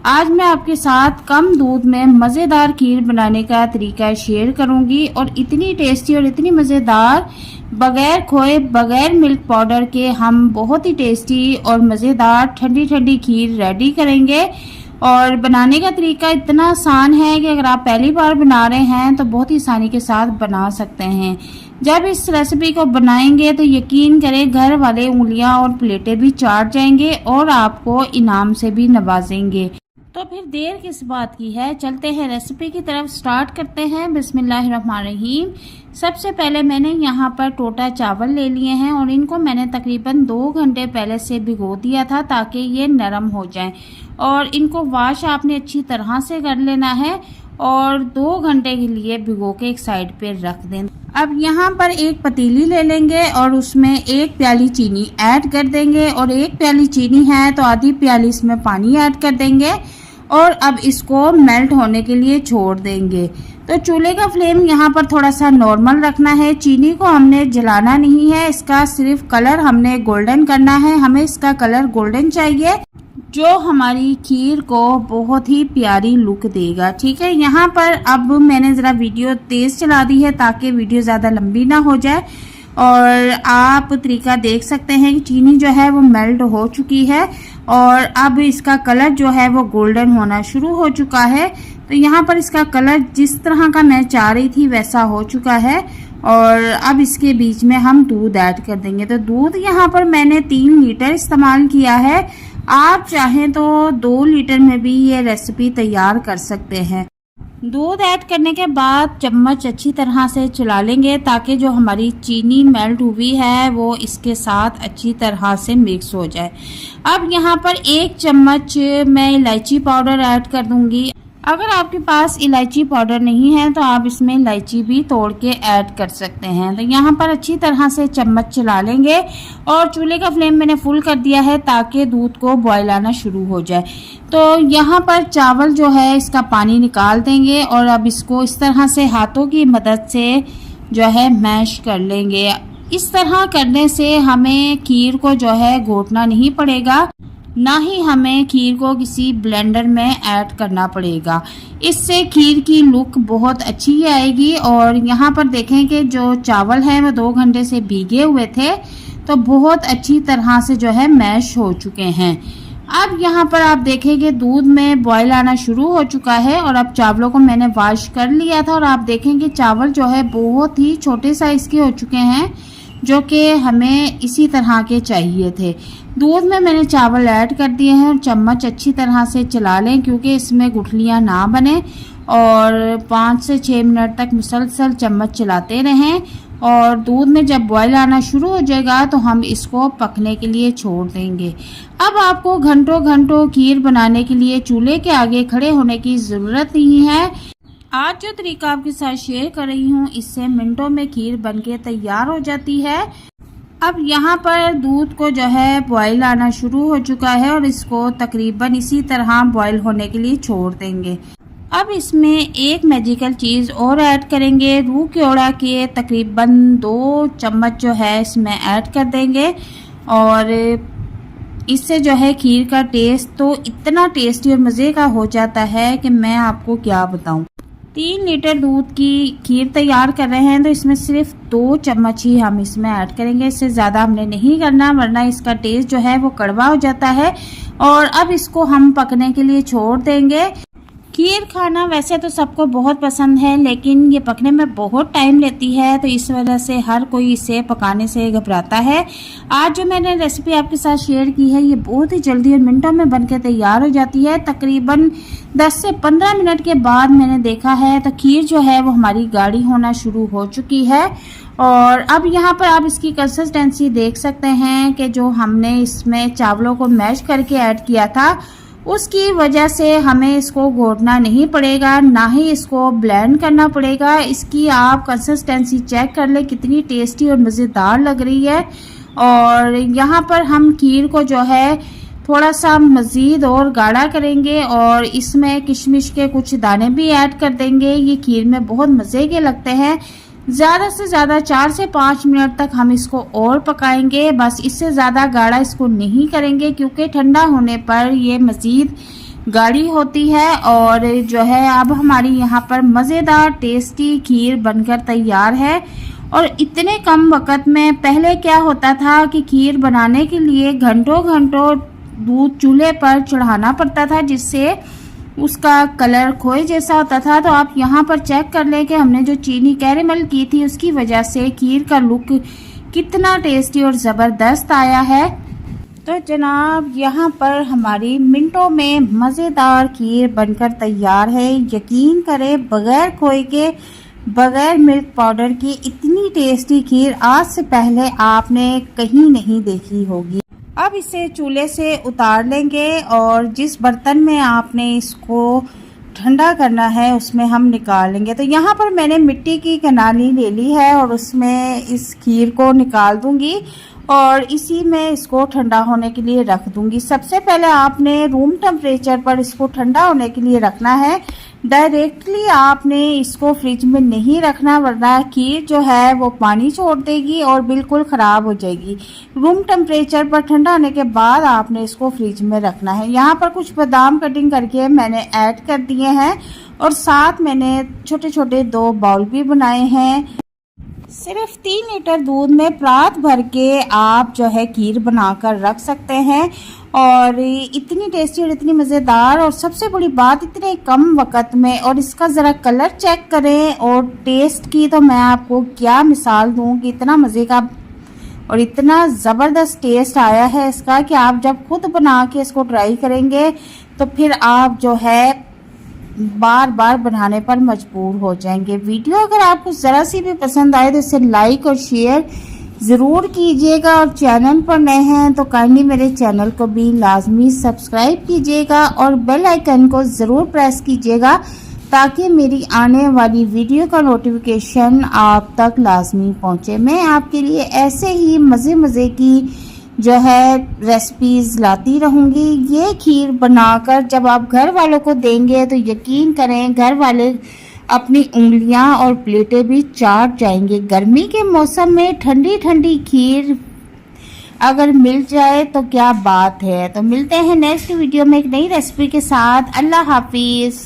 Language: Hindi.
आज मैं आपके साथ कम दूध में मज़ेदार खीर बनाने का तरीका शेयर करूंगी और इतनी टेस्टी और इतनी मज़ेदार, बगैर खोए बगैर मिल्क पाउडर के हम बहुत ही टेस्टी और मज़ेदार ठंडी ठंडी खीर रेडी करेंगे। और बनाने का तरीका इतना आसान है कि अगर आप पहली बार बना रहे हैं तो बहुत ही आसानी के साथ बना सकते हैं। जब इस रेसिपी को बनाएंगे तो यकीन करें घर वाले उंगलियां और प्लेटें भी चाट जाएंगे और आपको इनाम से भी नवाजेंगे। तो फिर देर किस बात की है, चलते हैं रेसिपी की तरफ, स्टार्ट करते हैं। बिस्मिल्लाहिर्रहमानिर्रहीम। सबसे पहले मैंने यहाँ पर टोटा चावल ले लिए हैं और इनको मैंने तकरीबन 2 घंटे पहले से भिगो दिया था ताकि ये नरम हो जाएं। और इनको वॉश आपने अच्छी तरह से कर लेना है और 2 घंटे के लिए भिगो के एक साइड पे रख दें। अब यहाँ पर एक पतीली ले लेंगे और उसमें 1 प्याली चीनी ऐड कर देंगे और 1 प्याली चीनी है तो आधी प्याली इसमें पानी ऐड कर देंगे और अब इसको मेल्ट होने के लिए छोड़ देंगे। तो चूल्हे का फ्लेम यहाँ पर थोड़ा सा नॉर्मल रखना है। चीनी को हमने जलाना नहीं है, इसका सिर्फ कलर हमने गोल्डन करना है। हमें इसका कलर गोल्डन चाहिए जो हमारी खीर को बहुत ही प्यारी लुक देगा। ठीक है, यहाँ पर अब मैंने ज़रा वीडियो तेज़ चला दी है ताकि वीडियो ज़्यादा लंबी ना हो जाए और आप तरीका देख सकते हैं कि चीनी जो है वो मेल्ट हो चुकी है और अब इसका कलर जो है वो गोल्डन होना शुरू हो चुका है। तो यहाँ पर इसका कलर जिस तरह का मैं चाह रही थी वैसा हो चुका है और अब इसके बीच में हम दूध ऐड कर देंगे। तो दूध यहाँ पर मैंने 3 लीटर इस्तेमाल किया है। आप चाहें तो 2 लीटर में भी ये रेसिपी तैयार कर सकते हैं। दूध ऐड करने के बाद चम्मच अच्छी तरह से चला लेंगे ताकि जो हमारी चीनी मेल्ट हुई है वो इसके साथ अच्छी तरह से मिक्स हो जाए। अब यहाँ पर 1 चम्मच मैं इलायची पाउडर ऐड कर दूंगी। अगर आपके पास इलायची पाउडर नहीं है तो आप इसमें इलायची भी तोड़ के ऐड कर सकते हैं। तो यहाँ पर अच्छी तरह से चम्मच चला लेंगे और चूल्हे का फ्लेम मैंने फुल कर दिया है ताकि दूध को बॉयल आना शुरू हो जाए। तो यहाँ पर चावल जो है इसका पानी निकाल देंगे और अब इसको इस तरह से हाथों की मदद से जो है मैश कर लेंगे। इस तरह करने से हमें खीर को जो है घोटना नहीं पड़ेगा, ना ही हमें खीर को किसी ब्लेंडर में ऐड करना पड़ेगा। इससे खीर की लुक बहुत अच्छी आएगी। और यहाँ पर देखें कि जो चावल है वो 2 घंटे से भीगे हुए थे तो बहुत अच्छी तरह से जो है मैश हो चुके हैं। अब यहाँ पर आप देखें कि दूध में बॉयल आना शुरू हो चुका है और अब चावलों को मैंने वॉश कर लिया था और आप देखें कि चावल जो है बहुत ही छोटे साइज़ के हो चुके हैं जो कि हमें इसी तरह के चाहिए थे। दूध में मैंने चावल ऐड कर दिए हैं और चम्मच अच्छी तरह से चला लें क्योंकि इसमें गुठलियां ना बने और 5 से 6 मिनट तक मुसलसल चम्मच चलाते रहें और दूध में जब बॉयल आना शुरू हो जाएगा तो हम इसको पकने के लिए छोड़ देंगे। अब आपको घंटों घंटों खीर बनाने के लिए चूल्हे के आगे खड़े होने की ज़रूरत नहीं है। आज जो तरीका आपके साथ शेयर कर रही हूँ इससे मिनटों में खीर बनके तैयार हो जाती है। अब यहाँ पर दूध को जो है बॉयल आना शुरू हो चुका है और इसको तकरीबन इसी तरह बॉयल होने के लिए छोड़ देंगे। अब इसमें एक मैजिकल चीज़ और ऐड करेंगे। रूह केवड़ा के तकरीबन 2 चम्मच जो है इसमें ऐड कर देंगे और इससे जो है खीर का टेस्ट तो इतना टेस्टी और मज़े का हो जाता है कि मैं आपको क्या बताऊं। 3 लीटर दूध की खीर तैयार कर रहे हैं तो इसमें सिर्फ 2 चम्मच ही हम इसमें ऐड करेंगे, इससे ज़्यादा हमने नहीं करना वरना इसका टेस्ट जो है वो कड़वा हो जाता है। और अब इसको हम पकने के लिए छोड़ देंगे। खीर खाना वैसे तो सबको बहुत पसंद है लेकिन ये पकने में बहुत टाइम लेती है तो इस वजह से हर कोई इसे पकाने से घबराता है। आज जो मैंने रेसिपी आपके साथ शेयर की है ये बहुत ही जल्दी और मिनटों में बनके तैयार हो जाती है। तकरीबन 10 से 15 मिनट के बाद मैंने देखा है तो खीर जो है वो हमारी गाढ़ी होना शुरू हो चुकी है। और अब यहाँ पर आप इसकी कंसिस्टेंसी देख सकते हैं कि जो हमने इसमें चावलों को मैश करके ऐड किया था उसकी वजह से हमें इसको घोटना नहीं पड़ेगा, ना ही इसको ब्लेंड करना पड़ेगा। इसकी आप कंसिस्टेंसी चेक कर ले कितनी टेस्टी और मज़ेदार लग रही है। और यहाँ पर हम खीर को जो है थोड़ा सा मज़ीद और गाढ़ा करेंगे और इसमें किशमिश के कुछ दाने भी ऐड कर देंगे। ये खीर में बहुत मज़े के लगते हैं। ज़्यादा से ज़्यादा 4 से 5 मिनट तक हम इसको और पकाएंगे, बस इससे ज़्यादा गाढ़ा इसको नहीं करेंगे क्योंकि ठंडा होने पर ये मज़ीद गाढ़ी होती है। और जो है अब हमारी यहाँ पर मज़ेदार टेस्टी खीर बनकर तैयार है। और इतने कम वक़्त में, पहले क्या होता था कि खीर बनाने के लिए घंटों घंटों दूध चूल्हे पर चढ़ाना पड़ता था, जिससे उसका कलर खोए जैसा होता था। तो आप यहाँ पर चेक कर लें कि हमने जो चीनी कैरेमल की थी उसकी वजह से खीर का लुक कितना टेस्टी और ज़बरदस्त आया है। तो जनाब यहाँ पर हमारी मिनटों में मज़ेदार खीर बनकर तैयार है। यकीन करें, बग़ैर खोए के, बग़ैर मिल्क पाउडर की इतनी टेस्टी खीर आज से पहले आपने कहीं नहीं देखी होगी। अब इसे चूल्हे से उतार लेंगे और जिस बर्तन में आपने इसको ठंडा करना है उसमें हम निकाल लेंगे। तो यहाँ पर मैंने मिट्टी की कनाली ले ली है और उसमें इस खीर को निकाल दूंगी और इसी में इसको ठंडा होने के लिए रख दूंगी। सबसे पहले आपने रूम टेम्परेचर पर इसको ठंडा होने के लिए रखना है। डायरेक्टली आपने इसको फ्रिज में नहीं रखना, वरना खीर जो है वो पानी छोड़ देगी और बिल्कुल ख़राब हो जाएगी। रूम टेम्परेचर पर ठंडा होने के बाद आपने इसको फ्रिज में रखना है। यहाँ पर कुछ बादाम कटिंग करके मैंने ऐड कर दिए हैं और साथ मैंने छोटे छोटे 2 बाउल भी बनाए हैं। सिर्फ 3 लीटर दूध में परात भर के आप जो है खीर बनाकर रख सकते हैं और इतनी टेस्टी और इतनी मज़ेदार, और सबसे बड़ी बात इतने कम वक़्त में। और इसका ज़रा कलर चेक करें और टेस्ट की तो मैं आपको क्या मिसाल दूं कि इतना मज़े का और इतना ज़बरदस्त टेस्ट आया है इसका कि आप जब खुद बना के इसको ट्राई करेंगे तो फिर आप जो है बार बार बनाने पर मजबूर हो जाएंगे। वीडियो अगर आपको ज़रा सी भी पसंद आए तो इसे लाइक और शेयर ज़रूर कीजिएगा और चैनल पर नए हैं तो काइंडली मेरे चैनल को भी लाजमी सब्सक्राइब कीजिएगा और बेल आइकन को ज़रूर प्रेस कीजिएगा ताकि मेरी आने वाली वीडियो का नोटिफिकेशन आप तक लाजमी पहुँचे। मैं आपके लिए ऐसे ही मज़े की जो है रेसिपीज़ लाती रहूँगी। ये खीर बनाकर जब आप घर वालों को देंगे तो यकीन करें घर वाले अपनी उंगलियां और प्लेटें भी चाट जाएंगे। गर्मी के मौसम में ठंडी ठंडी खीर अगर मिल जाए तो क्या बात है। तो मिलते हैं नेक्स्ट वीडियो में एक नई रेसिपी के साथ। अल्लाह हाफिज़।